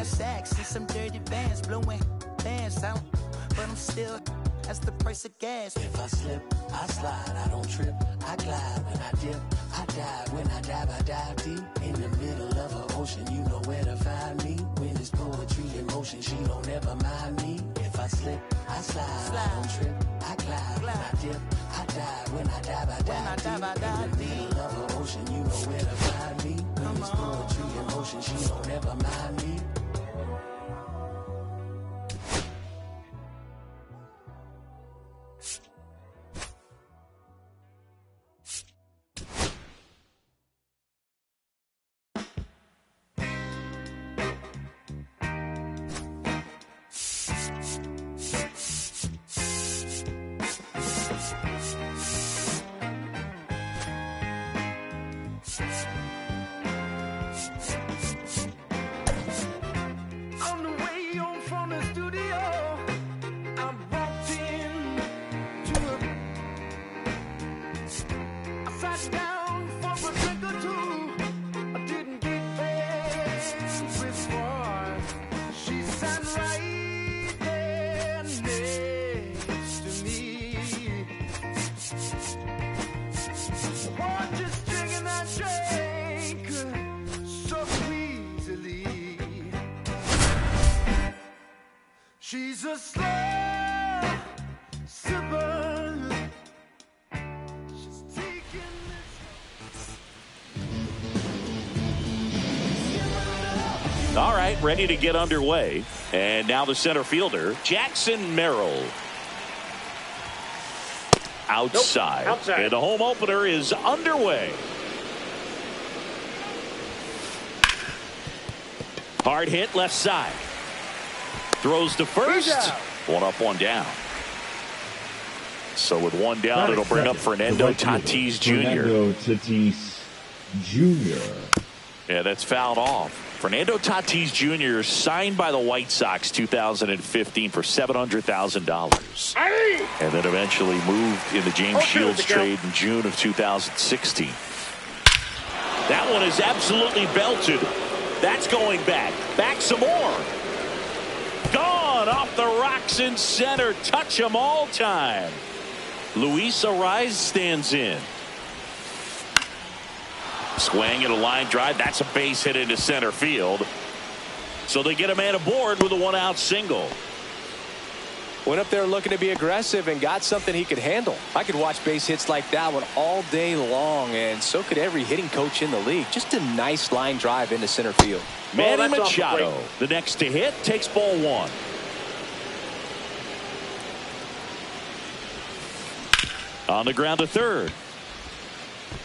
sacks and some dirty vans, blowing bands out, but I'm still. That's the price of gas. If I slip, I slide, I don't trip, I glide. When I dip, I dive. When I dive deep. In the middle of an ocean, you know where to find me. When it's poetry in motion, she don't ever mind me. If I slip, I slide, I don't trip, I glide. When I dip, I dive. When I dive deep. In the middle of an ocean, you know where to find me. When it's poetry in motion, she don't ever mind me. She's a slow sipper. She's taking All right, ready to get underway. And now the center fielder, Jackson Merrill. Outside. Nope. Outside. And the home opener is underway. Hard hit left side. Throws to first. One up, one down. So with one down, it'll bring up Fernando Tatis Jr. Fernando Tatis Jr. Yeah, that's fouled off. Fernando Tatis Jr. signed by the White Sox 2015 for $700,000. And then eventually moved in the James Shields trade in June of 2016. That one is absolutely belted. That's going back. Back some more. Gone off the rocks in center. Touch 'em all time. Luis Arraez stands in. Swing and a line drive. That's a base hit into center field. So they get a man aboard with a one-out single. Went up there looking to be aggressive and got something he could handle. I could watch base hits like that one all day long, and so could every hitting coach in the league. Just a nice line drive into center field. Manny Machado, the next to hit, takes ball one. On the ground to third.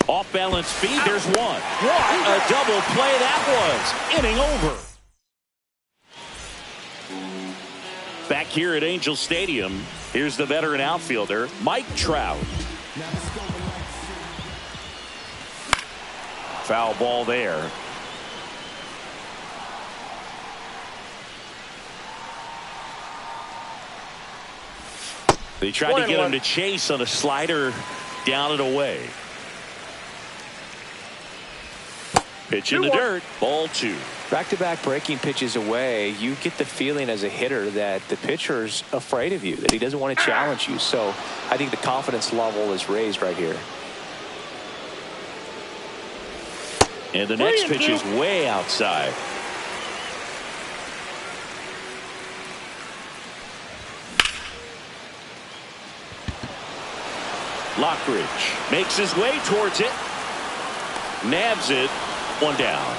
Off balance speed, there's one. What a double play that was. Inning over. Back here at Angel Stadium, here's the veteran outfielder, Mike Trout. Foul ball there. They tried to get him to chase on a slider down and away. Pitch in the dirt. Ball two. Back-to-back breaking pitches away, you get the feeling as a hitter that the pitcher's afraid of you, that he doesn't want to challenge you. So I think the confidence level is raised right here. And the next pitch is way outside. Lockridge makes his way towards it. Nabs it. One down.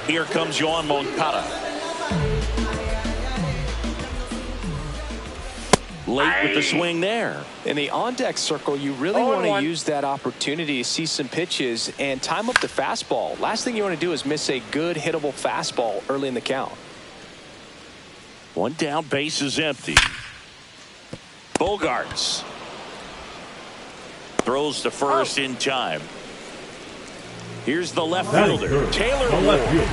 Here comes Yoan Moncada. Late with the swing there. In the on-deck circle, you really want to use that opportunity to see some pitches and time up the fastball. Last thing you want to do is miss a good hittable fastball early in the count. One down, base is empty. Bogarts throws to first in time. Here's the left fielder, Taylor Ward.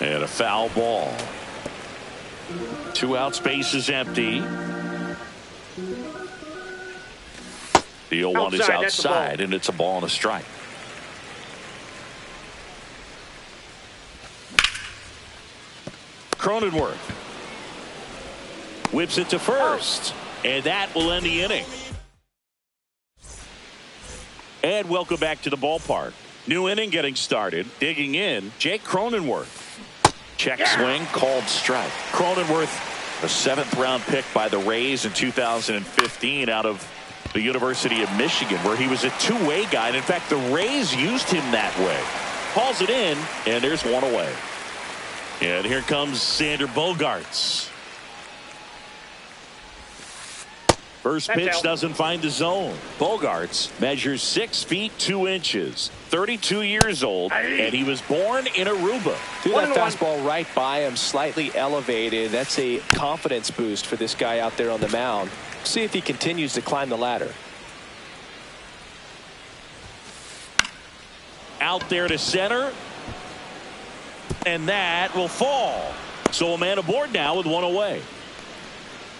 And a foul ball. 2 outs, base is empty. The 0-1 is outside, and it's a ball and a strike. Cronenworth whips it to first, and that will end the inning. And welcome back to the ballpark. New inning getting started. Digging in, Jake Cronenworth. Check swing, called strike. Cronenworth, a 7th-round pick by the Rays in 2015 out of the University of Michigan, where he was a two-way guy. And in fact, the Rays used him that way. Calls it in, and there's one away. And here comes Sander Bogaerts. First pitch doesn't find the zone. Bogaerts measures 6 feet 2 inches, 32 years old, and he was born in Aruba. Threw that fastball right by him, slightly elevated. That's a confidence boost for this guy out there on the mound. See if he continues to climb the ladder. Out there to center, and that will fall. So a man aboard now with one away.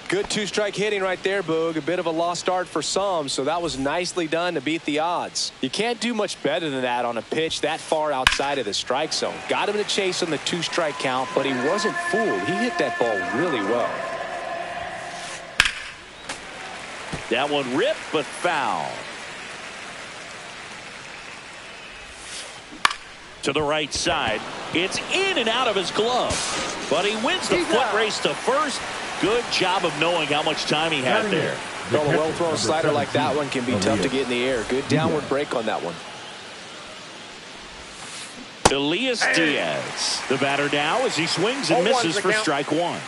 Good 2-strike hitting right there, Boog. A bit of a lost start for some, so that was nicely done to beat the odds. You can't do much better than that on a pitch that far outside of the strike zone. Got him to chase on the 2-strike count, but he wasn't fooled. He hit that ball really well. That one ripped, but foul. To the right side. It's in and out of his glove, but he wins the foot race to first. Good job of knowing how much time he had there. Well, a well-thrown slider like that one can be tough to get in the air. Good downward break on that one. Elias Diaz, the batter now, as he swings and misses for strike one.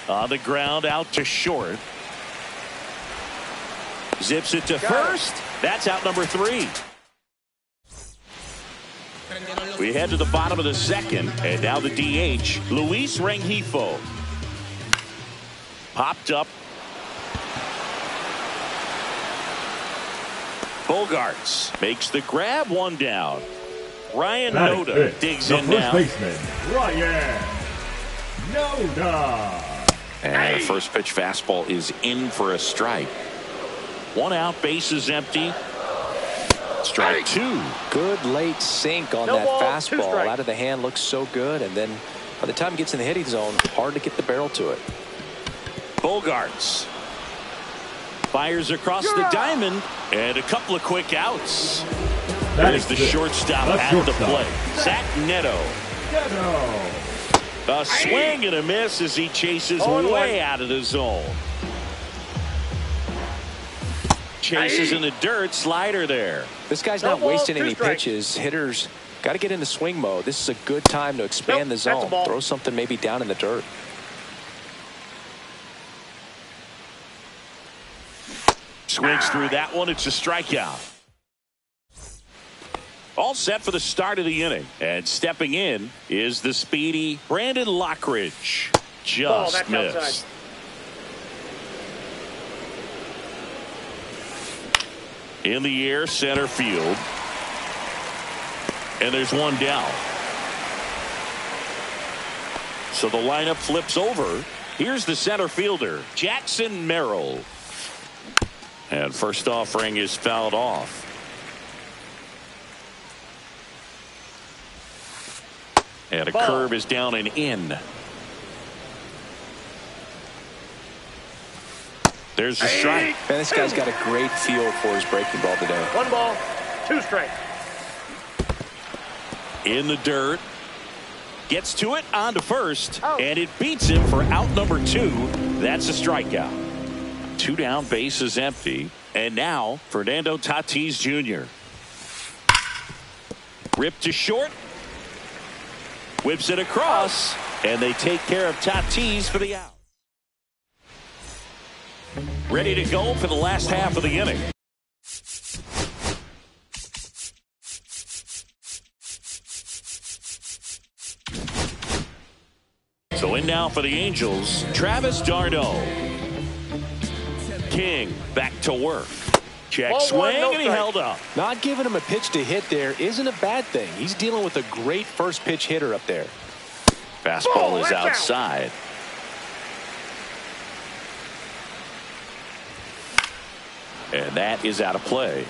On the ground, out to short. Zips it to first. That's out number 3. We head to the bottom of the second, and now the DH, Luis Rengifo. Popped up. Bogaerts makes the grab, one down. Ryan Noda digs in now. First baseman, Ryan Noda. And the first pitch fastball is in for a strike. 1 out, bases empty. Strike 2. Good late sink on that fastball. Out of the hand, looks so good, and then by the time it gets in the hitting zone, hard to get the barrel to it. Bogaerts fires across the diamond, and a couple of quick outs. That is the shortstop at the plate. Zach Neto. A swing and a miss as he chases way out of the zone. Chases in the dirt, slider there. This guy's not wasting any pitches. Hitters got to get into swing mode. This is a good time to expand the zone. Throw something maybe down in the dirt. Swings through that one. It's a strikeout. All set for the start of the inning. And stepping in is the speedy Brandon Lockridge. Just missed. In the air, center field. And there's one down. So the lineup flips over. Here's the center fielder, Jackson Merrill. And first offering is fouled off. And a curve is down and in. There's the strike. Man, this guy's got a great feel for his breaking ball today. 1 ball, 2 strikes. In the dirt. Gets to it, on to first. And it beats him for out number 2. That's a strikeout. 2 down, bases empty. And now, Fernando Tatis Jr. Ripped to short. Whips it across. And they take care of Tatis for the out. Ready to go for the last half of the inning. So in now for the Angels, Travis d'Arnaud. King back to work. Check swing, and he held up. Not giving him a pitch to hit there isn't a bad thing. He's dealing with a great first pitch hitter up there. Fastball is outside. And that is out of play.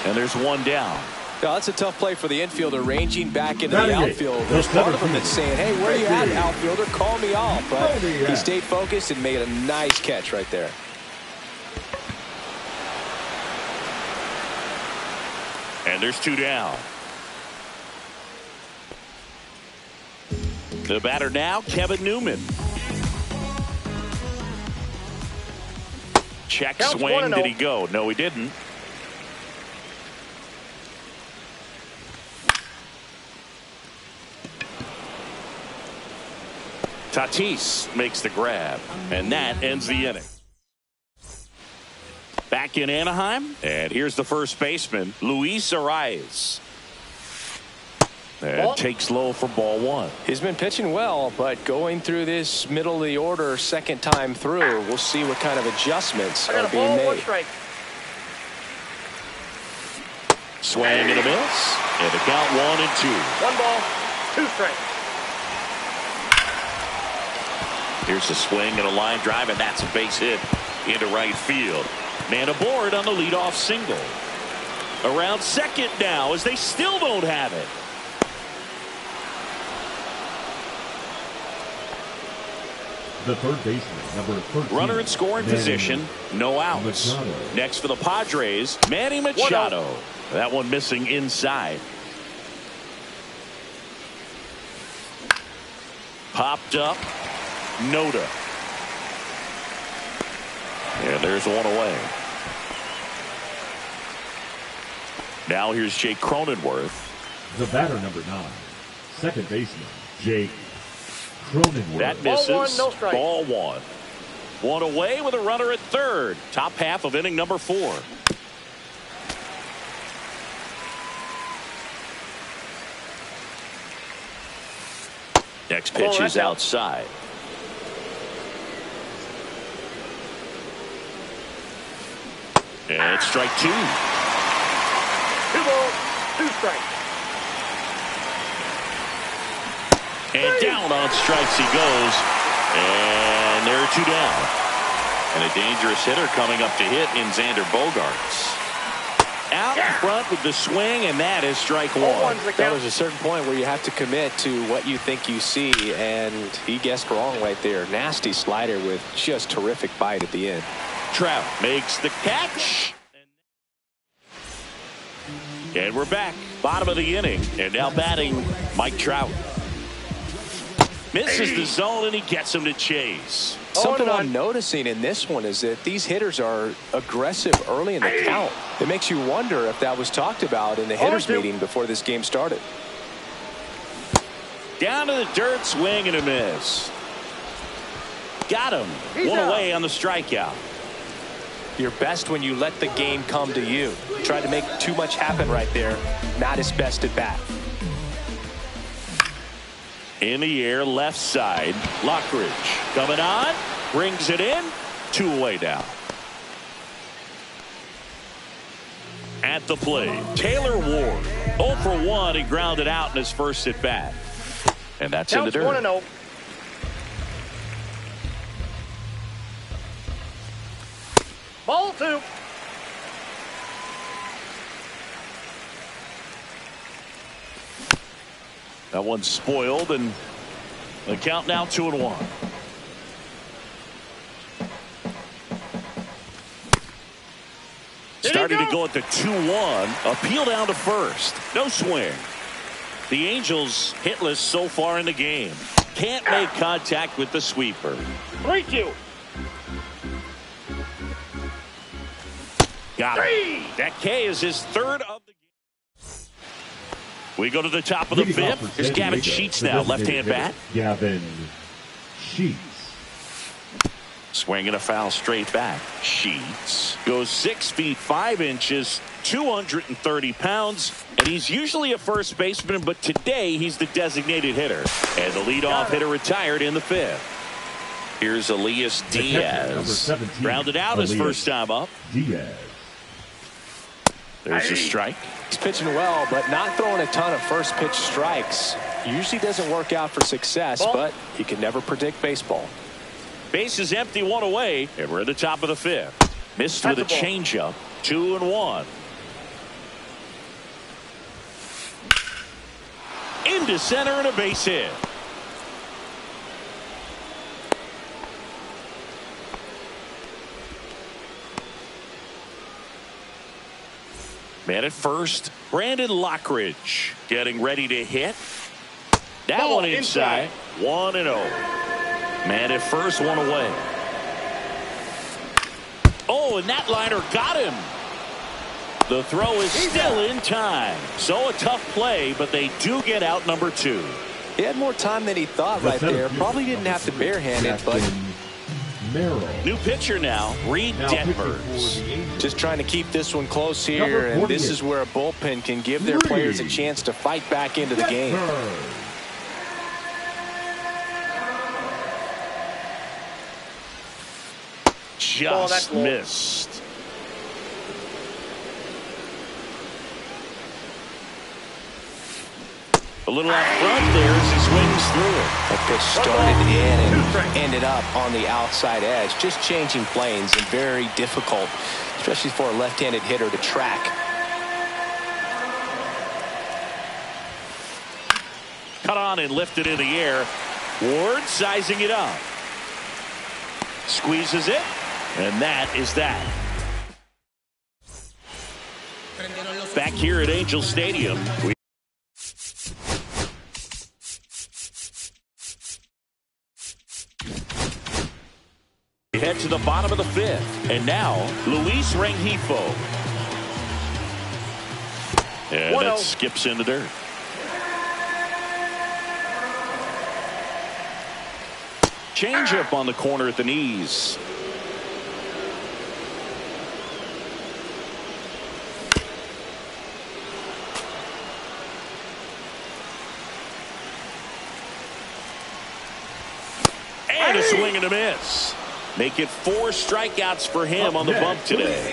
And there's one down. Now, that's a tough play for the infielder, ranging back into the outfield. There's part of him that's saying, hey, where are you at, outfielder? Call me off. But he stayed focused and made a nice catch right there. And there's two down. The batter now, Kevin Newman. Check swing. Did he go? No, he didn't. Tatis makes the grab, and that ends the inning. Back in Anaheim, and here's the first baseman, Luis Arias. And takes low for ball one. He's been pitching well, but going through this middle of the order second time through, we'll see what kind of adjustments are being made. Swing and a miss, and the count 1-2. 1 ball, 2 strikes. Here's a swing and a line drive, and that's a base hit into right field. Man aboard on the leadoff single. Around second now as they still don't have it. The third baseman, number 13. Runner in scoring position, no outs. Machado. Next for the Padres, Manny Machado. That one missing inside. Popped up. Noda. And there's one away. Now here's Jake Cronenworth. The batter, number 9. Second baseman, Jake Cronenworth. That misses. Ball 1, no strike. Ball 1. One away with a runner at third. Top half of inning number 4. Next pitch is outside. And it's strike 2. 2 balls, 2 strikes. And down on strikes he goes. And there are 2 down. And a dangerous hitter coming up to hit in Xander Bogaerts. Out in front with the swing, and that is strike 1. That was a certain point where you have to commit to what you think you see, and he guessed wrong right there. Nasty slider with just terrific bite at the end. Trout makes the catch. And we're back. Bottom of the inning. And now batting Mike Trout. Misses the zone, and he gets him to chase. Something I'm noticing in this one is that these hitters are aggressive early in the count. It makes you wonder if that was talked about in the hitters meeting before this game started. Down to the dirt, swing and a miss. Got him. One away on the strikeout. You're best when you let the game come to you. Tried to make too much happen right there. Not his best at bat. In the air, left side. Lockridge coming on. Brings it in. 2 away now. At the plate, Taylor Ward. 0 for 1. He grounded out in his first at bat. And that's in the dirt. 1-0. Ball 2. That one's spoiled, and the count now 2-1. Starting to go at the 2-1. Appeal down to first. No swing. The Angels hitless so far in the game. Can't make contact with the sweeper. 3-2. Got it. That K is his third of the game. We go to the top of the 5th. Here's Gavin Sheets now, left-hand bat. Gavin Sheets. Swinging a foul straight back. Sheets goes 6 feet 5 inches, 230 pounds, and he's usually a first baseman, but today he's the designated hitter. And the leadoff hitter retired in the 5th. Here's Elias Diaz. Rounded out his first time up. Diaz. There's a strike. He's pitching well, but not throwing a ton of first pitch strikes. Usually doesn't work out for success, but you can never predict baseball. Base is empty, one away, and we're at the top of the fifth. Missed with a changeup. 2-1. Into center and a base hit. Man at first, Brandon Lockridge getting ready to hit. That one inside. 1-0. Man at first, one away. Oh, and that liner got him. The throw is still in time. So a tough play, but they do get out number 2. He had more time than he thought right there. Probably didn't have to barehand it, but... New pitcher now, Reed Detmers. Just trying to keep this one close here, and this is where a bullpen can give their players a chance to fight back into the game. Just missed. A little out front there as he swings through it. That pitch started in and ended up on the outside edge. Just changing planes and very difficult, especially for a left-handed hitter to track. Cut on and lifted in the air. Ward sizing it up. Squeezes it. And that is that. Back here at Angel Stadium, we head to the bottom of the fifth. And now, Luis Rengifo. And that skips in the dirt. Changeup on the corner at the knees. And a swing and a miss. Make it 4 strikeouts for him on the bump today.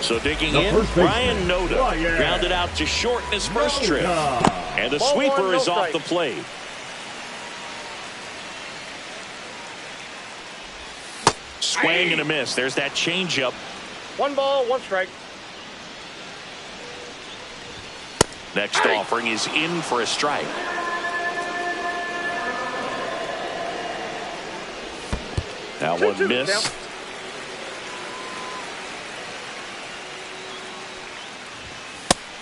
So digging in, Brian Noda grounded out to short in his first trip. And the sweeper is off the plate. Swing and a miss. There's that changeup. 1 ball, 1 strike. Next offering is in for a strike. Now 1 miss.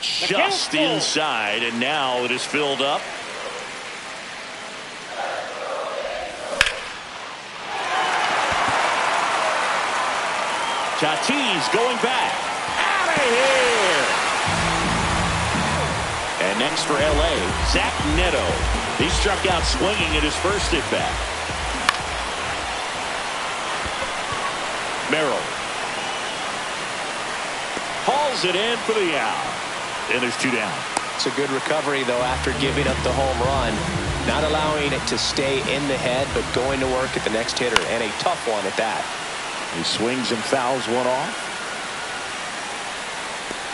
Just inside, and now it is filled up. Tatis going back. Out of here. And next for L.A., Zach Neto. He struck out swinging at his first at bat. Merrill hauls it in for the out. And there's 2 down. It's a good recovery, though, after giving up the home run. Not allowing it to stay in the head, but going to work at the next hitter, and a tough one at that. He swings and fouls one off.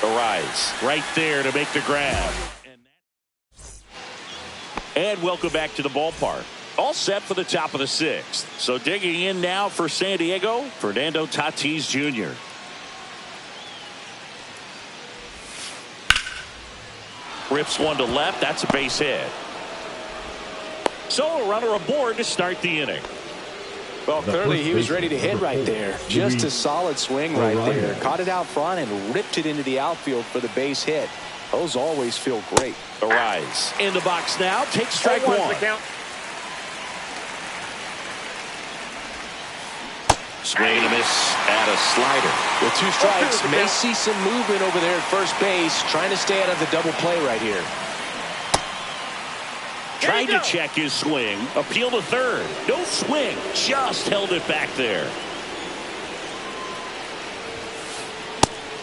Arise right there to make the grab. And welcome back to the ballpark. All set for the top of the 6th. So digging in now for San Diego, Fernando Tatis Jr. Rips one to left. That's a base hit. So a runner aboard to start the inning. Well, clearly he was ready to hit right there. Just a solid swing right there. Caught it out front and ripped it into the outfield for the base hit. Those always feel great. Arise in the box now. Takes strike 1. Swing and a miss at a slider. With 2 strikes, may see some movement over there at first base. Trying to stay out of the double play right here. Tried to check his swing. Appeal to third. No swing. Just held it back there.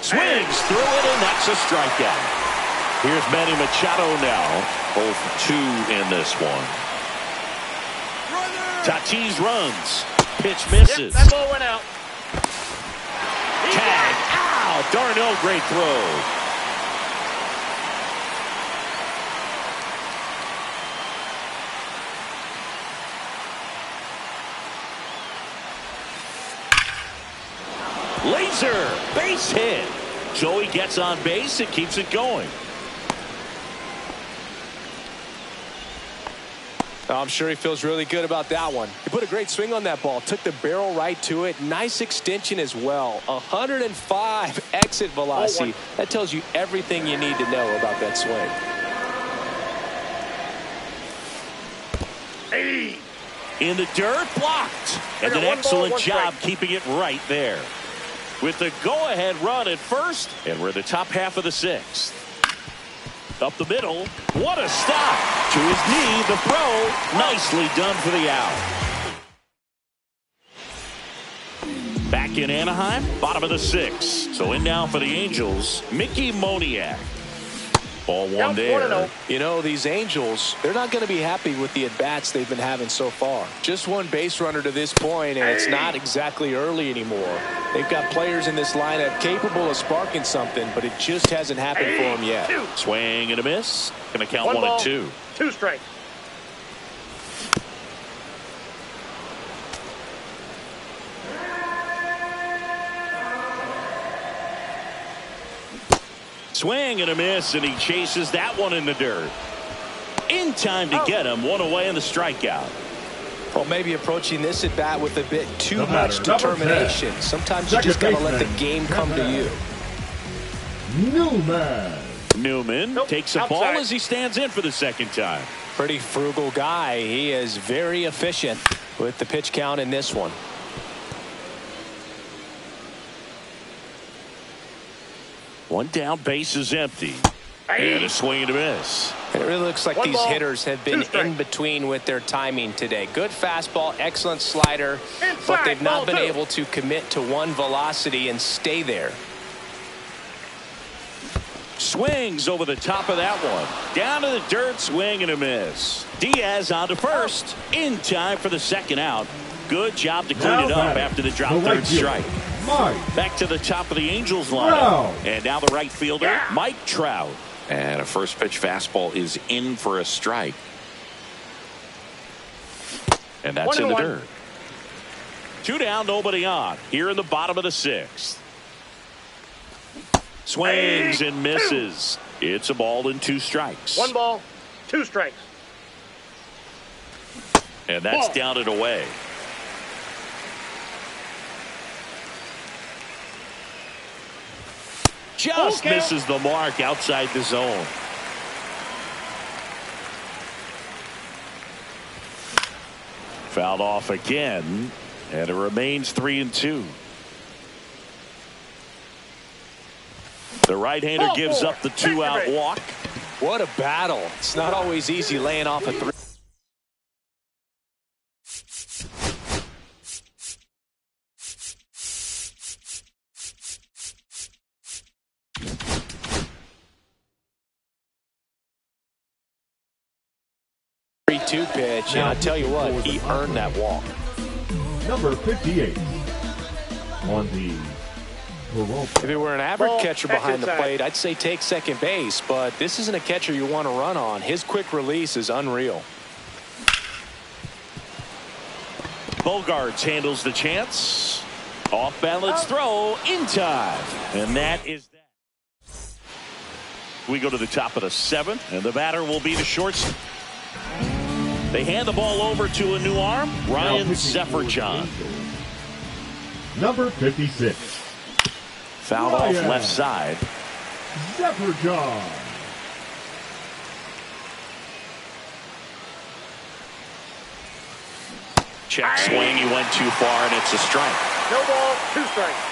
Swings through it, and that's a strikeout. Here's Manny Machado now. 0 for 2 in this one. Tatis runs. Pitch misses. That ball went out. Tag. Ow! Darnell, great throw. laser. Base hit. So he gets on base and keeps it going. I'm sure he feels really good about that one. He put a great swing on that ball. Took the barrel right to it. Nice extension as well. 105 exit velocity. That tells you everything you need to know about that swing. In the dirt, blocked. And an excellent job keeping it right there. With the go-ahead run at first, and we're in the top half of the sixth. Up the middle. What a stop. To his knee, the throw. Nicely done for the out. Back in Anaheim, bottom of the sixth. So in now for the Angels, Mickey Moniak. Ball one there. You know, these Angels, they're not going to be happy with the at-bats they've been having so far. Just one base runner to this point, and it's not exactly early anymore. They've got players in this lineup capable of sparking something, but it just hasn't happened for them yet. Swing and a miss. Going to count 1-2. 2 strikes. Swing and a miss, and he chases that one in the dirt. In time to get him. One away in the strikeout. Well, maybe approaching this at bat with a bit too much determination. Sometimes you just got to let the game come to you. Newman takes a ball as he stands in for the second time. Pretty frugal guy. He is very efficient with the pitch count in this one. One down, base is empty. And a swing and a miss. It really looks like these hitters have been in between with their timing today. Good fastball, excellent slider, but they've not been able to commit to one velocity and stay there. Swings over the top of that one. Down to the dirt, swing and a miss. Diaz on to first. In time for the second out. Good job to clean it up after the drop third strike. Back to the top of the Angels lineup. And now the right fielder, Mike Trout. And a first pitch fastball is in for a strike. And that's in the dirt. 2 down, nobody on. Here in the bottom of the sixth. Swings and misses. It's a ball and 2 strikes. 1 ball, 2 strikes. And that's down and away. Just misses the mark outside the zone. Fouled off again, and it remains 3-2. The right-hander gives up the 2-out walk. What a battle. It's not always easy laying off a 3. Pitch, and I tell you what, he earned that walk. Number 58 on the If it were an average catcher behind the plate, I'd say take second base, but this isn't a catcher you want to run on. His quick release is unreal. Bogarts handles the chance. Off balance throw in time, and that is that. We go to the top of the 7th, and the batter will be the shortstop. They hand the ball over to a new arm, Ryan Zefferjohn. Number 56. Fouled off left side. Zefferjohn. Check swing, he went too far, and it's a strike. No ball, 2 strikes.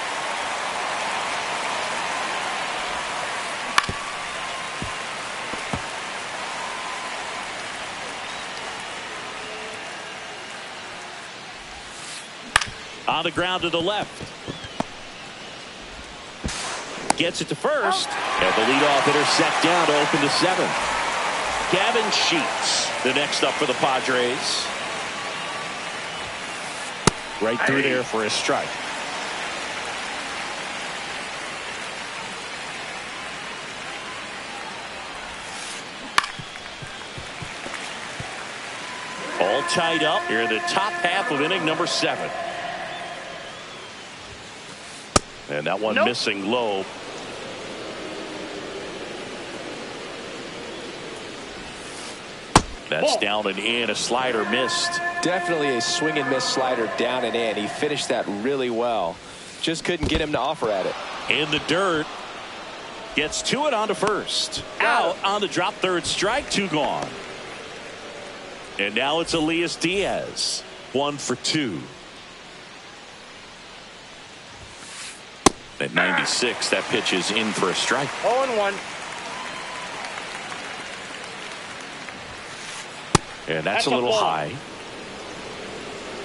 On the ground to the left. Gets it to first. And the leadoff hitter set down to open the 7th. Gavin Sheets, the next up for the Padres. Right through there for a strike. All tied up here in the top half of inning number 7. And that one missing low. That's down and in. A slider missed. Definitely a swing and miss slider down and in. He finished that really well. Just couldn't get him to offer at it. In the dirt. Gets to it onto first. Out on the drop third strike. 2 gone. And now it's Elias Diaz. 1 for 2. At 96, that pitch is in for a strike. 0-1. And that's a little high.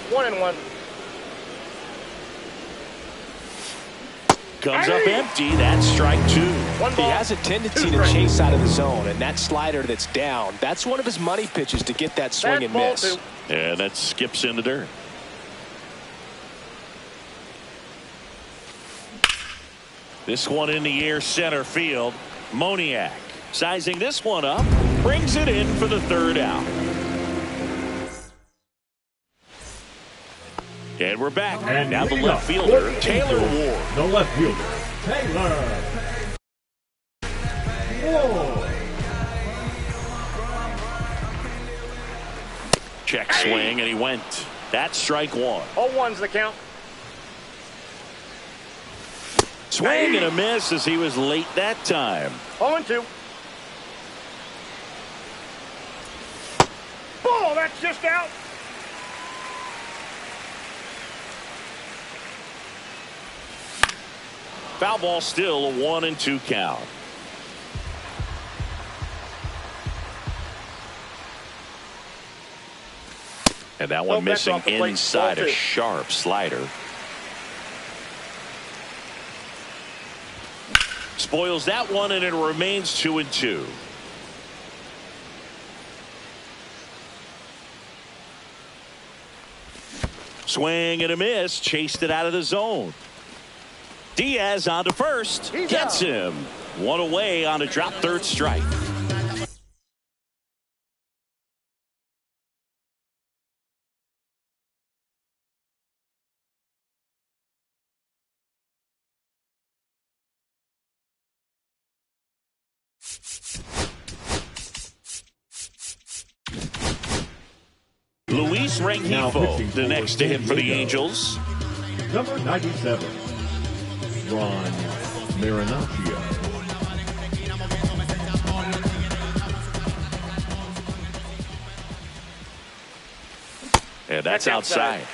1-1. Comes up empty. That's strike 2. He has a tendency to chase out of the zone, and that slider that's down, that's one of his money pitches to get that swing and miss. And that skips in the dirt. This one in the air center field. Moniak sizing this one up. Brings it in for the 3rd out. And we're back. And now the left fielder, Taylor Ward. The left fielder, Taylor Ward. Check swing, and he went. That's strike 1. 0-1's the count. Swing and a miss as he was late that time. 0-2. Ball, that's just out. Foul ball, still a 1-2 count. And that one missing inside a sharp slider. Spoils that one, and it remains 2-2. Swing and a miss. Chased it out of the zone. Diaz on to first. Gets him. 1 away on a drop third strike. Luis Rengifo, the next to hit for the Angels. Number 97, Ron Marinaccio. And that's outside.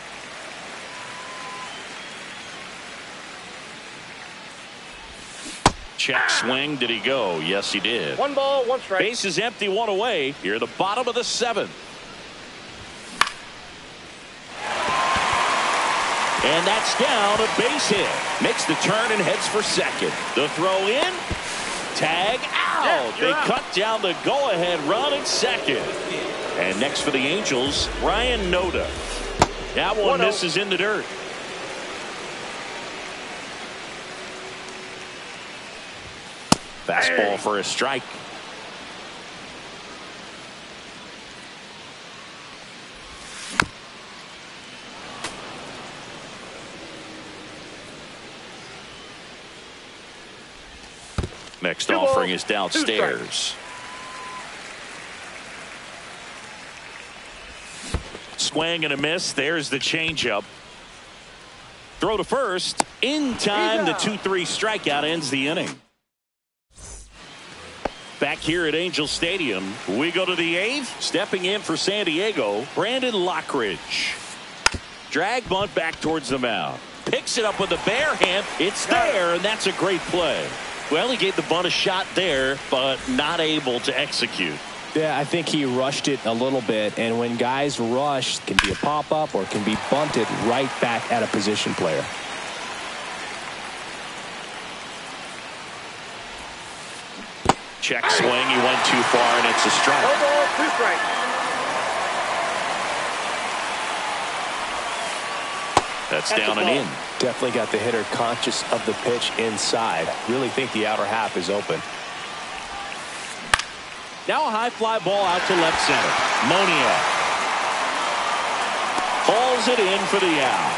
Check swing. Did he go? Yes, he did. 1 ball, 1 strike. Base is empty, 1 away. Here, the bottom of the 7th. And that's down, a base hit. Makes the turn and heads for second. The throw in. Tag out. They cut down the go-ahead run at second. And next for the Angels, Ryan Noda. That one misses in the dirt. Fastball for a strike. Next offering is downstairs. Swing and a miss. There's the changeup. Throw to first. In time, the 2-3 strikeout ends the inning. Back here at Angel Stadium, we go to the 8th. Stepping in for San Diego, Brandon Lockridge. Drag bunt back towards the mound. Picks it up with a bare hand. It's there, and that's a great play. Well, he gave the bunt a shot there, but not able to execute. Yeah, I think he rushed it a little bit, and when guys rush, it can be a pop-up or it can be bunted right back at a position player. Check swing, he went too far, and it's a strike. 1 ball, 2 strikes. That's down and in. Definitely got the hitter conscious of the pitch inside. Really think the outer half is open. Now a high fly ball out to left center. Moniak hauls it in for the out.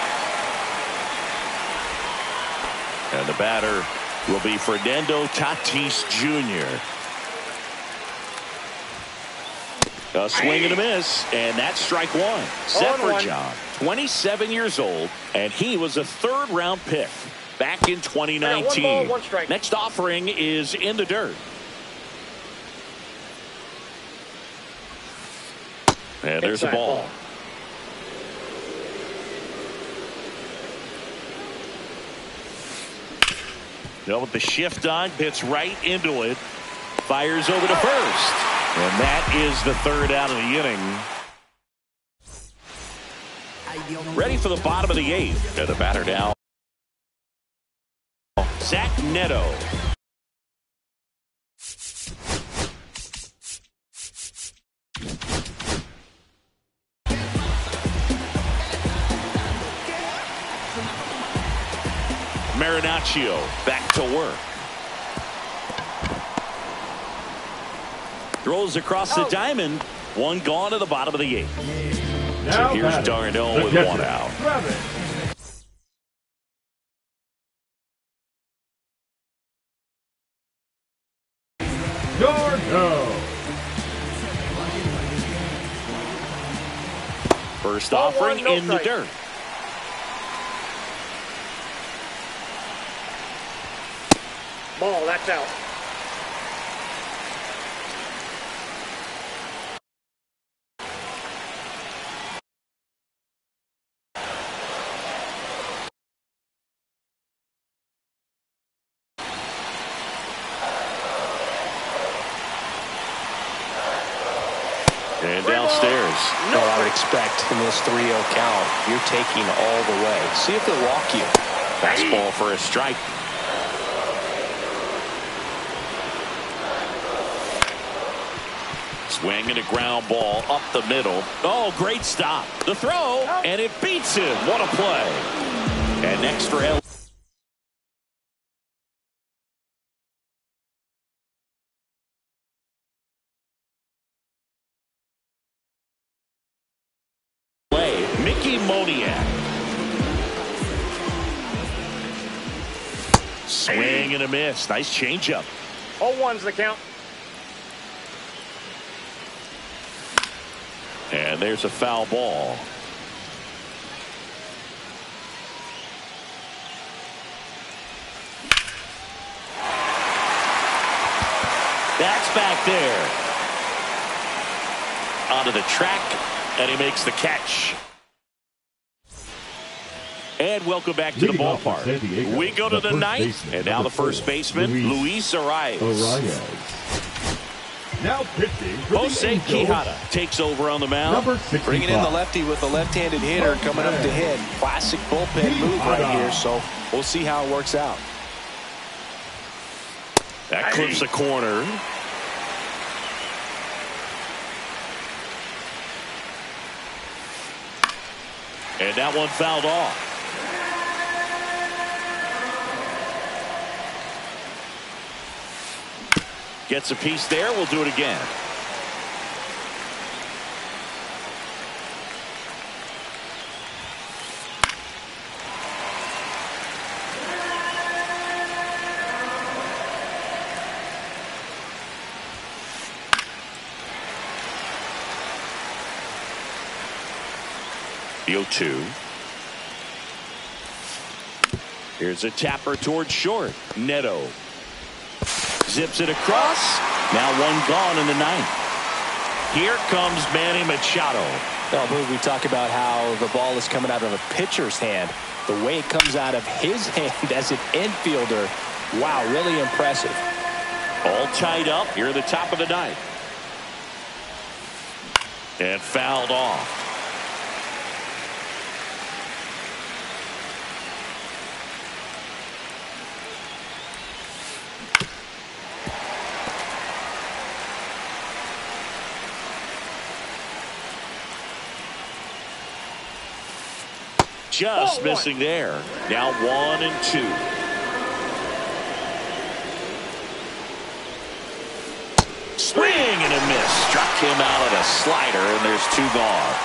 And the batter will be Fernando Tatis Jr. A swing and a miss, and that's strike one. Set for John, 27 years old, and he was a third-round pick back in 2019. 1 ball, 1 strike. Next offering is in the dirt. And there's a ball. With the shift on, hits right into it. Fires over to first. And that is the third out of the inning. Ready for the bottom of the 8th. And the batter now, Zach Neto. Marinaccio back to work. Throws across the diamond. One gone to the bottom of the 8th. So here's Darno with one out. First offering in the dirt. Ball, that's out. And downstairs. Well, I would expect in this 3-0 count, you're taking all the way. See if they'll walk you. Fastball for a strike. Swing and a ground ball up the middle. Oh, great stop. The throw, and it beats him. What a play. And next for L. Mickey Moniak. Swing and a miss. Nice changeup. 0-1's the count. And there's a foul ball. That's back there. Onto the track, and he makes the catch. And welcome back to the ballpark. We go to the 9th, and now the first baseman, Luis Arias. Now pitching for Jose Quijada takes over on the mound. Bringing in the lefty with the left-handed hitter coming up to hit. Classic bullpen move right here, so we'll see how it works out. That clips a corner. And that one fouled off. Gets a piece there. We'll do it again. The 0-2. Here's a tapper towards short. Neto zips it across. Now one gone in the 9th. Here comes Manny Machado. Well, we talk about how the ball is coming out of a pitcher's hand. The way it comes out of his hand as an infielder, wow, really impressive. All tied up here at the top of the 9th. And fouled off. Just missing there. Now 1 and 2. Swing and a miss. Struck him out at a slider, and there's 2 gone.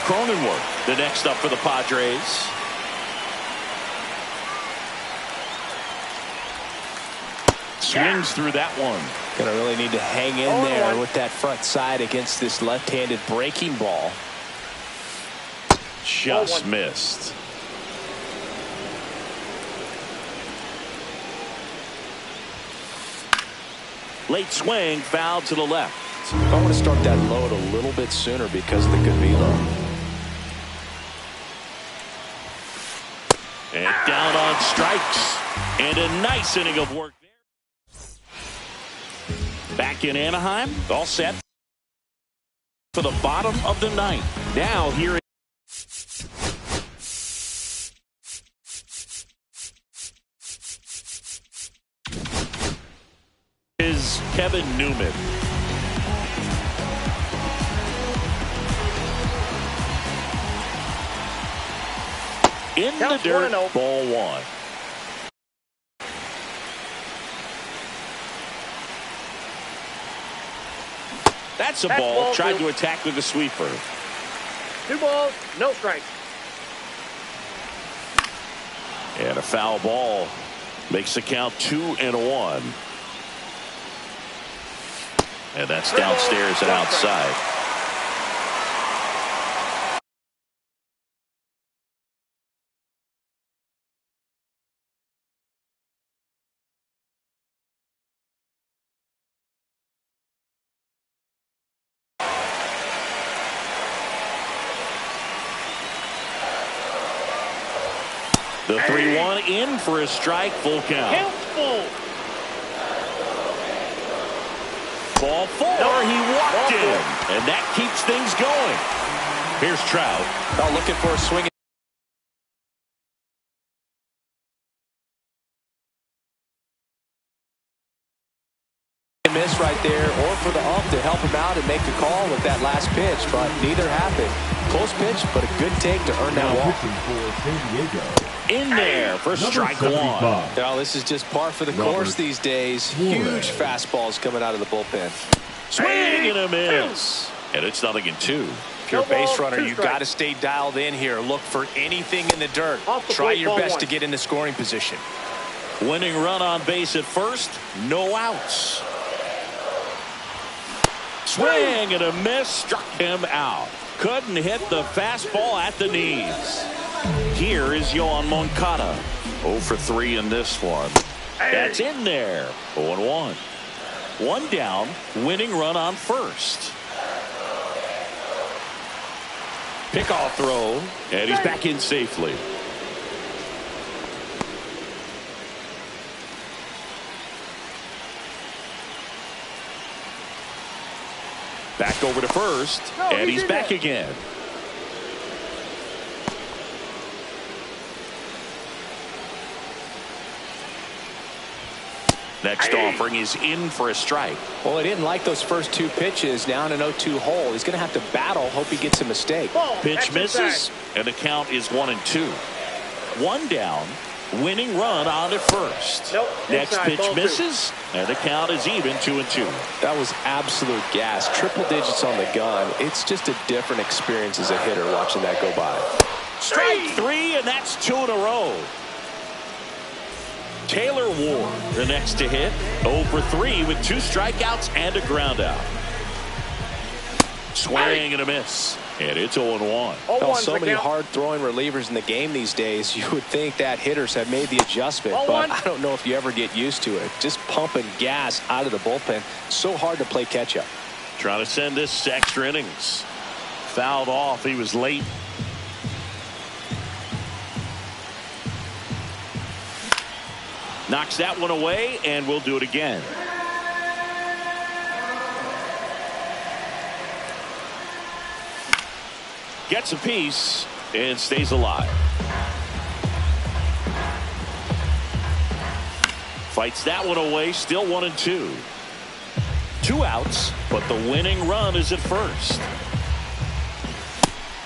Cronenworth, the next up for the Padres. Swings through that one. Gonna really need to hang in there with that front side against this left-handed breaking ball. Just missed. Late swing, foul to the left. I want to start that load a little bit sooner because of the good velo. And down on strikes. And a nice inning of work there. Back in Anaheim, all set for the bottom of the ninth. Now here is Kevin Newman. In the dirt, ball one. That's a ball. Tried to attack with a sweeper. 2 balls, no strikes. And a foul ball makes the count 2-1. And that's downstairs and outside. The 3-1 in for a strike, full count. Ball 4, he walked in, and that keeps things going. Here's Trout. Oh, looking for a swing. Miss right there, or for the ump to help him out and make the call with that last pitch, but neither happened. Close pitch, but a good take to earn that walk. In there for strike 1. Now, this is just par for the course these days. Huge fastballs coming out of the bullpen. Swing and a miss. And it's 0-2. If you're a base runner, you've got to stay dialed in here. Look for anything in the dirt. Try your best to get into scoring position. Winning run on base at first, no outs. Swing and a miss, struck him out. Couldn't hit the fastball at the knees. Here is Yoan Moncada. 0 for 3 in this one. That's in there. 0-1. 1 down, winning run on first. Pickoff throw, and he's back in safely. Back over to first, and he's back again. Next offering is in for a strike. Well, he didn't like those first 2 pitches. Now in an 0-2 hole. He's going to have to battle. Hope he gets a mistake. Pitch misses, and the count is 1-2. 1 down. Winning run on at first. Next pitch misses, and the count is even 2-2. That was absolute gas. Triple digits on the gun. It's just a different experience as a hitter watching that go by. Strike 3, and that's 2 in a row. Taylor Ward, the next to hit. 0 for 3 with 2 strikeouts and a ground out. Swing and a miss. And it's 0-1. Well, so many hard-throwing relievers in the game these days. You would think that hitters have made the adjustment, but I don't know if you ever get used to it. Just pumping gas out of the bullpen. So hard to play catch-up. Trying to send this to extra innings. Fouled off. He was late. Knocks that one away, and we'll do it again. Gets a piece and stays alive. Fights that one away, still 1-2. 2 outs, but the winning run is at first.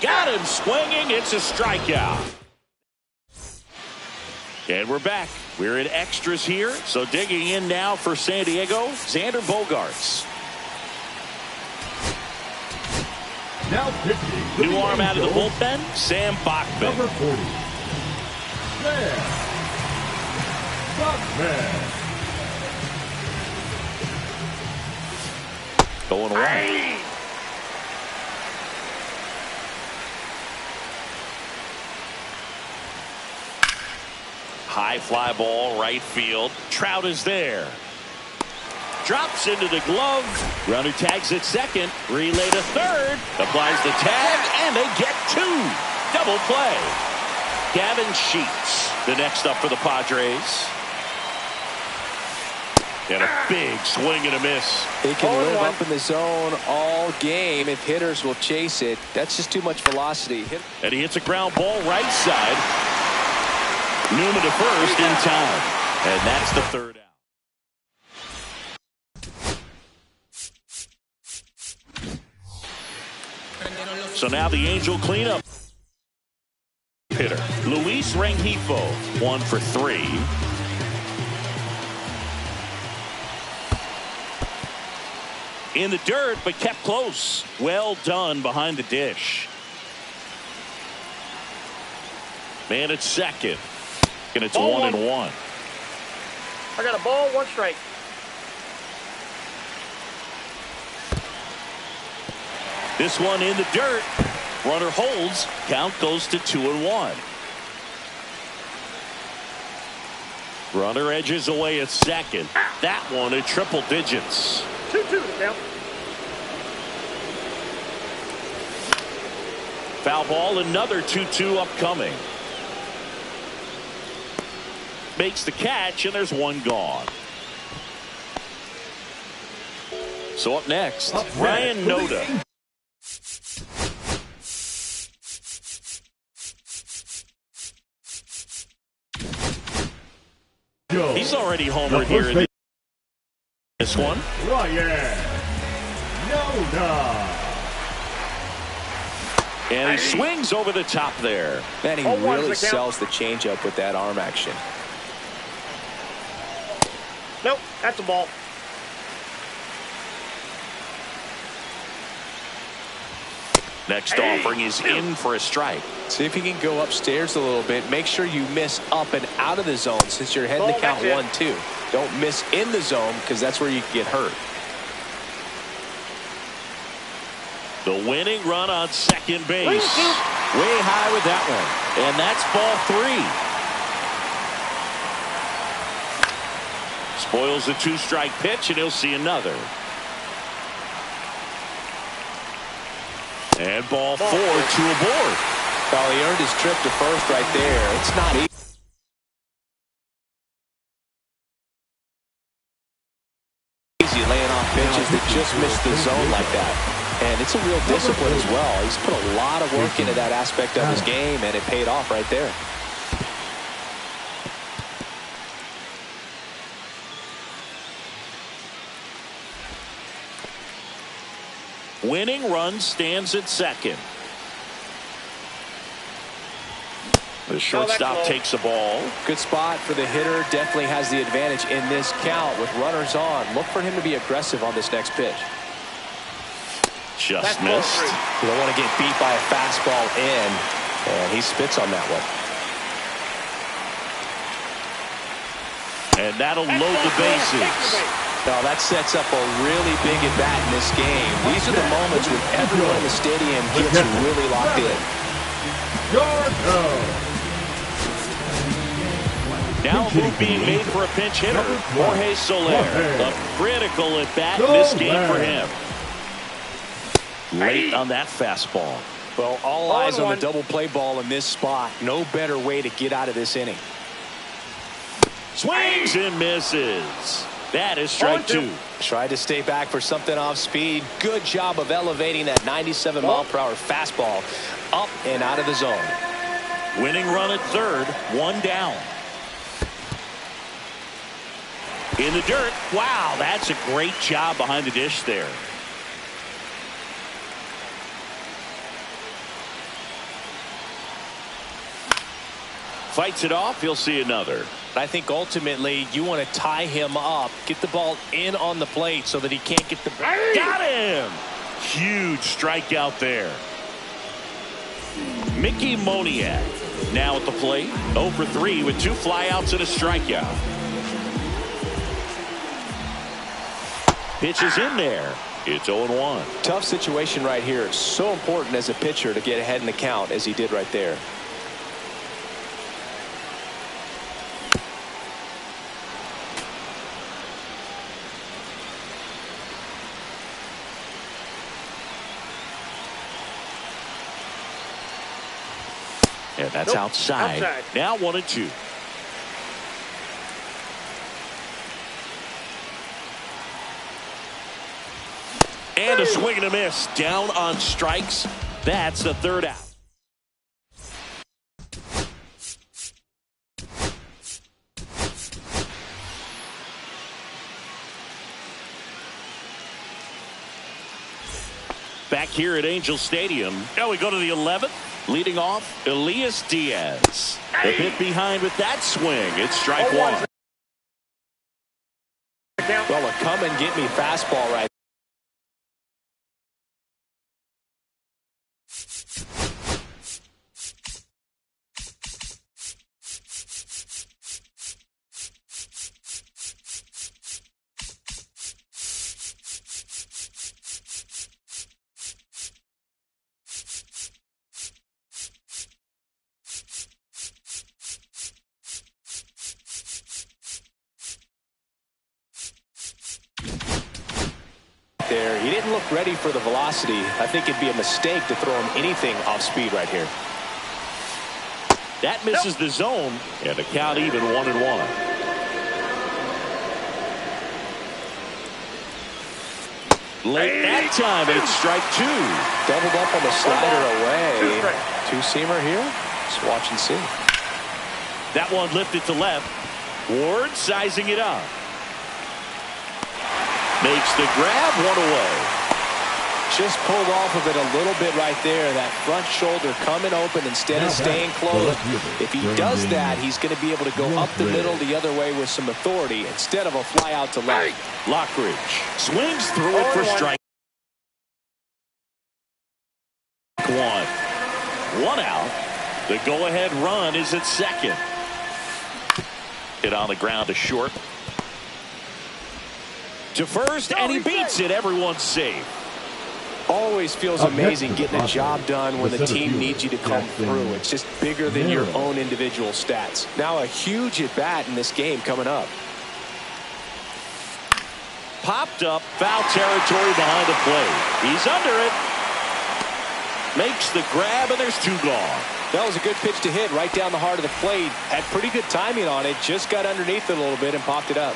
Got him swinging. It's a strikeout. And we're back. We're in extras here. So digging in now for San Diego, Xander Bogaerts. Now pitching. for New the arm out of the Angels, bullpen, Sam Bachman. Number 40. Sam Bachman. Going away. High fly ball, right field. Trout is there. Drops into the glove. Runner tags at second. Relay to third. Applies the tag, and they get two. Double play. Gavin Sheets, the next up for the Padres. And a big swing and a miss. He can live up in the zone all game if hitters will chase it. That's just too much velocity. And he hits a ground ball right side. Newman to first in time. And that's the third out. So now the Angel cleanup hitter. Luis Rengifo, 1 for 3. In the dirt, but kept close. Well done behind the dish. Man at second. And it's 1-1. I got a ball, 1 strike. This one in the dirt. Runner holds. Count goes to 2-1. Runner edges away at second. That one at triple digits. 2-2 to count. Foul ball, another 2-2 upcoming. Makes the catch, and there's one gone. So up next, Ryan Noda. He's already homered here in this one. Ryan Noda. And he swings over the top there. Man, he really sells the changeup with that arm action. Nope, that's a ball. Next offering is in for a strike. See if he can go upstairs a little bit. Make sure you miss up and out of the zone since you're heading to count 1-2. Don't miss in the zone because that's where you can get hurt. The winning run on second base. Way high with that one. And that's ball 3. Spoils the 2-strike pitch, and he'll see another. And ball 4, 2 aboard. Well, he earned his trip to first right there. It's not easy. Laying off pitches that just missed the zone like that. And it's a real discipline as well. He's put a lot of work into that aspect of his game, and it paid off right there. Winning run stands at second. The shortstop takes the ball. Good spot for the hitter. Definitely has the advantage in this count with runners on. Look for him to be aggressive on this next pitch. Just missed. You don't want to get beat by a fastball in, and he spits on that one. And that'll load the bases. Now that sets up a really big at bat in this game. These are the moments when everyone in the stadium gets really locked in. Now a move being made for a pinch hitter, Jorge Soler. A critical at bat in this game for him. Late on that fastball. Well, all eyes on the double play ball in this spot. No better way to get out of this inning. Swings and misses. That is strike 2. Tried to stay back for something off speed. Good job of elevating that 97-mile-per-hour fastball up and out of the zone. Winning run at third, 1 down. In the dirt. Wow, that's a great job behind the dish there. Fights it off. He'll see another. I think ultimately you want to tie him up, get the ball in on the plate so that he can't get the... Got him! Huge strikeout there. Mickey Moniak now at the plate. 0 for 3 with 2 flyouts and a strikeout. Pitch is in there. It's 0-1. Tough situation right here. So important as a pitcher to get ahead in the count as he did right there. And that's outside. Now 1-2. And a swing and a miss. Down on strikes. That's the 3rd out. Back here at Angel Stadium. Now we go to the 11th. Leading off, Elias Diaz. The bit behind with that swing. It's strike 1. Well, a come and get me fastball right. There, he didn't look ready for the velocity. I think it'd be a mistake to throw him anything off speed right here. That misses the zone, and the count even 1-1. Late that time, and it's strike 2. Doubled up on the slider away. Two-seamer here. Just watch and see. That one lifted to left. Ward sizing it up. Makes the grab, 1 away. Just pulled off of it a little bit right there. That front shoulder coming open instead of staying closed. If he does that, he's going to be able to go up the middle the other way with some authority instead of a fly out to left. Lockridge swings through it for strike 1. 1 out. The go-ahead run is at second. Hit on the ground to short. To first, and he beats it. Everyone's safe. Always feels amazing getting a job done when the team needs you to come through. It's just bigger than your own individual stats. Now a huge at-bat in this game coming up. Popped up, foul territory behind the plate. He's under it. Makes the grab, and there's 2 gone. That was a good pitch to hit right down the heart of the plate. Had pretty good timing on it. Just got underneath it a little bit and popped it up.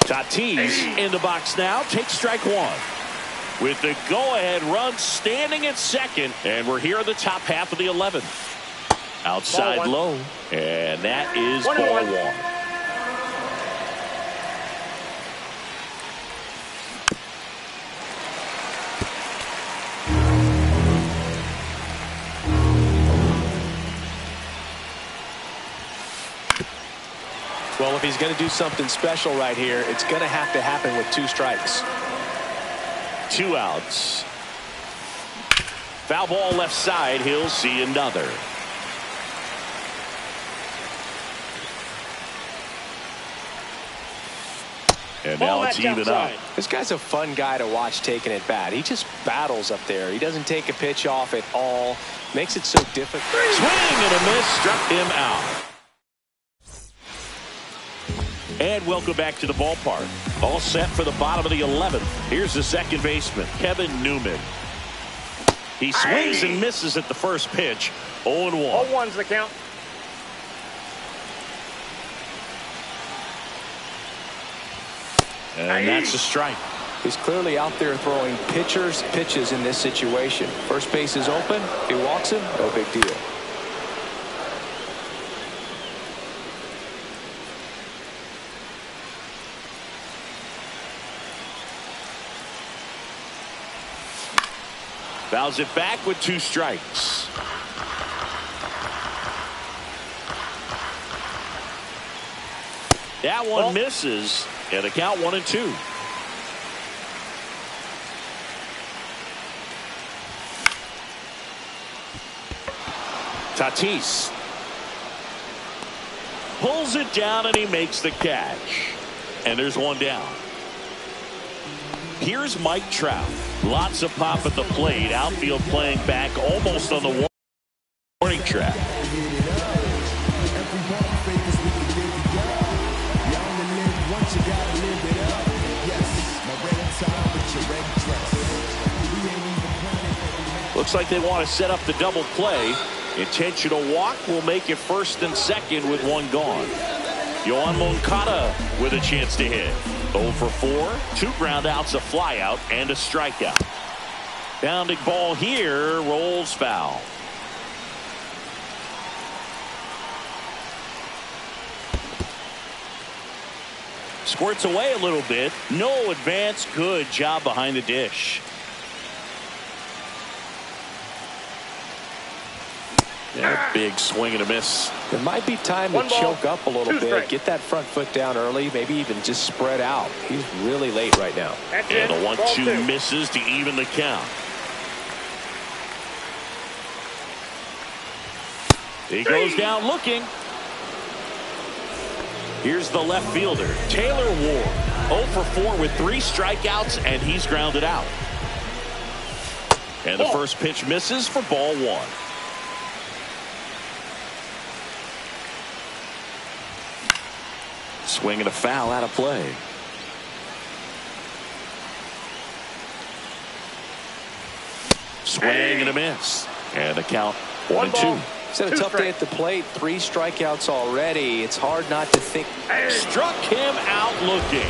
Tatis in the box now. Takes strike 1. With the go-ahead run standing at second. And we're here in the top half of the 11th. Outside low. And that is ball 1. Well, if he's going to do something special right here, it's going to have to happen with 2 strikes. 2 outs. Foul ball left side. He'll see another. And now it's even up. This guy's a fun guy to watch taking at bat. He just battles up there. He doesn't take a pitch off at all. Makes it so difficult. Swing and a miss. Struck him out. And welcome back to the ballpark. All set for the bottom of the 11th. Here's the second baseman, Kevin Newman. He swings and misses at the first pitch. 0-1. 0-1's the count. And that's a strike. He's clearly out there throwing pitches in this situation. First base is open. If he walks him, no big deal. Fouls it back with 2 strikes. That one misses, and the count 1-2. Tatis pulls it down and he makes the catch. And there's one down. Here's Mike Trout. Lots of pop at the plate. Outfield playing back almost on the warning track. Looks like they want to set up the double play. Intentional walk will make it first and second with one gone. Yohan Moncada with a chance to hit. 0 for 4, 2 ground outs, a fly out, and a strikeout. Bounding ball here, rolls foul. Squirts away a little bit. No advance. Good job behind the dish. Yeah, big swing and a miss. There might be time to choke up a little bit. Get that front foot down early. Maybe even just spread out. He's really late right now. And the 1-2 misses to even the count. He goes down looking. Here's the left fielder, Taylor Ward. 0 for 4 with 3 strikeouts, and he's grounded out. And the first pitch misses for ball 1. Swing and a foul out of play. Swing and a miss. And the count 1-2. It's had a tough day at the plate. 3 strikeouts already. It's hard not to think. Struck him out looking.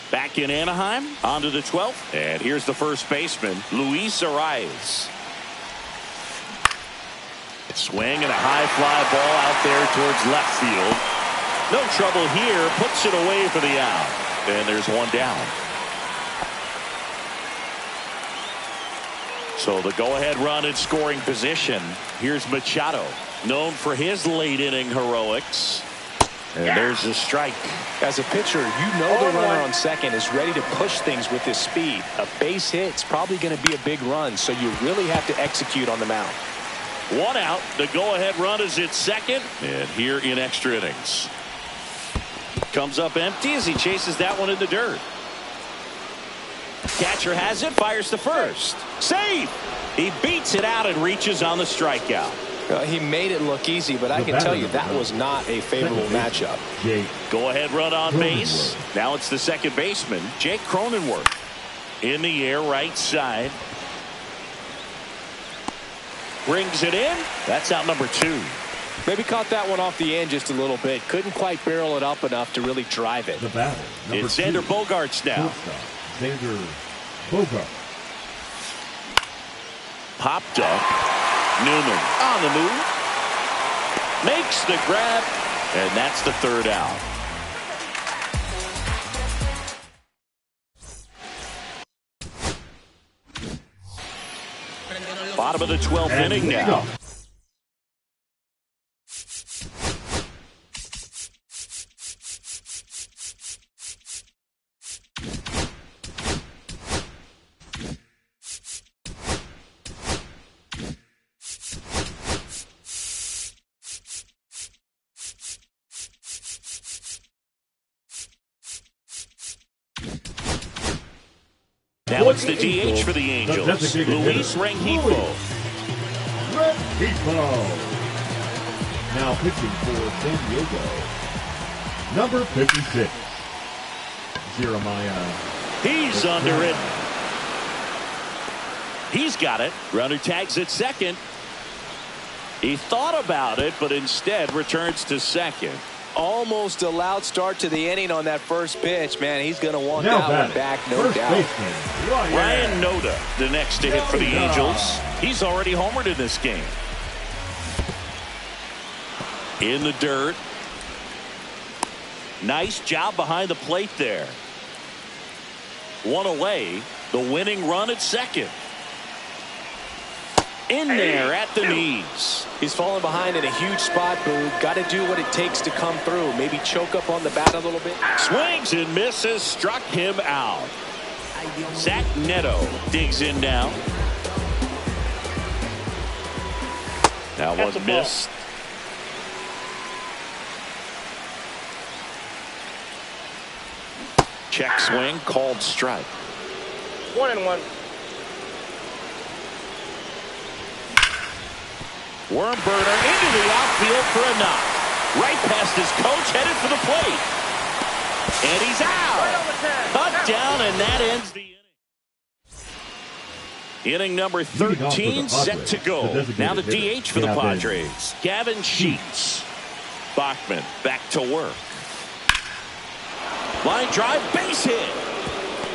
Back in Anaheim, on to the 12th. And here's the first baseman, Luis Arias. Swing and a high fly ball out there towards left field. No trouble here. Puts it away for the out. And there's one down. So the go-ahead run in scoring position. Here's Machado, known for his late inning heroics. And there's a strike. As a pitcher, you know the runner on second is ready to push things with his speed. A base hit's probably going to be a big run, so you really have to execute on the mound. 1 out. The go-ahead run is at second. And here in extra innings. Comes up empty as he chases that one in the dirt. Catcher has it. Fires to first. Save! He beats it out and reaches on the strikeout. He made it look easy, but I can tell you that was not a favorable matchup. Go-ahead run on base. Now it's the second baseman, Jake Cronenworth. In the air, right side. Brings it in. That's out number 2. Maybe caught that one off the end just a little bit. Couldn't quite barrel it up enough to really drive it. The batter, it's Xander Bogaerts now. Xander Bogaerts. Popped up. Newman on the move. Makes the grab. And that's the 3rd out. Bottom of the 12th inning now. Now it's the DH for the Angels, Luis Rengifo. Now pitching for San Diego, number 56, Jeremiah. He's under it. He's got it. Runner tags at second. He thought about it, but instead returns to second. Almost a loud start to the inning on that first pitch. Man, he's going to want that one back, no doubt. Ryan Noda, the next to hit for the Angels. He's already homered in this game. In the dirt. Nice job behind the plate there. 1 away. The winning run at second. In there at the knees. He's fallen behind in a huge spot, Boo. Got to do what it takes to come through. Maybe choke up on the bat a little bit. Swings and misses. Struck him out. Zach Neto digs in now. That one missed. Check swing, called strike. 1-1. Worm burner into the outfield for a knock. Right past his coach, headed for the plate. And he's out. Cut down, and that ends the inning. Inning number 13 set to go. Now the DH for the Padres, Gavin Sheets. Bachman back to work. Line drive, base hit.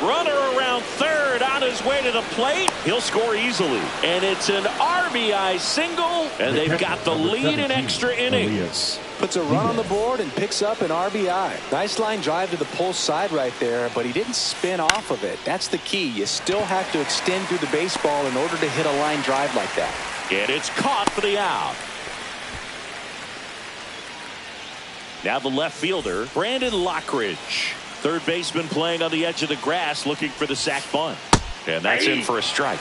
Runner around third on his way to the plate. He'll score easily. And it's an RBI single. And they've got the lead in extra innings. Puts a run on the board and picks up an RBI. Nice line drive to the pull side right there, but he didn't spin off of it. That's the key. You still have to extend through the baseball in order to hit a line drive like that. And it's caught for the out. Now the left fielder, Brandon Lockridge. Third baseman playing on the edge of the grass, looking for the sac bunt. And that's in for a strike.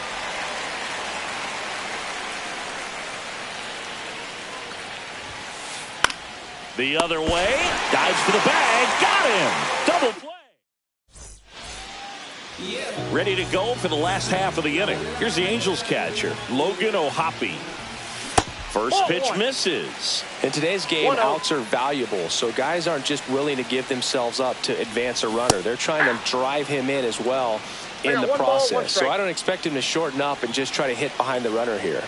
The other way, dives for the bag, got him. Double play. Ready to go for the last half of the inning. Here's the Angels catcher, Logan O'Hoppe. First pitch misses. In today's game, outs are valuable, so guys aren't just willing to give themselves up to advance a runner. They're trying to drive him in as well in the process. So I don't expect him to shorten up and just try to hit behind the runner here.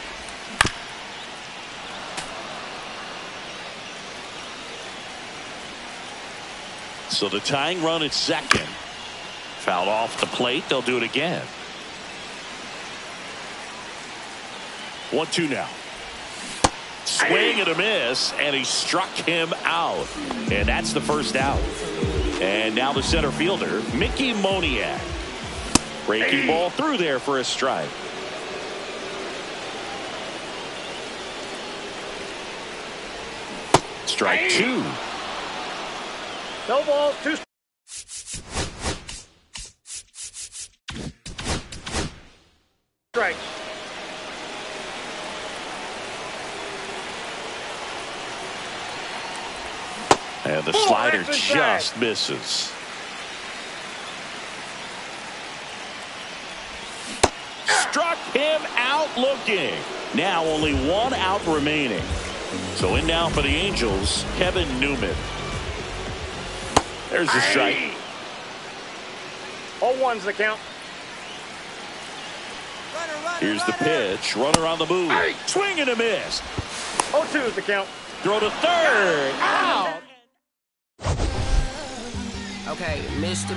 So the tying run at second. Fouled off the plate. They'll do it again. 1-2 now. Swing and a miss, and he struck him out. And that's the first out. And now the center fielder, Mickey Moniak. Breaking ball through there for a strike. Strike two. No balls, 2 strikes. And the slider just misses. Struck him out looking. Now only one out remaining. So in now for the Angels, Kevin Newman. There's the strike. 0-1's the count. Here's the pitch. Runner on the move. Swing and a miss. 0-2's the count. Throw to third. Out. Okay, Mr.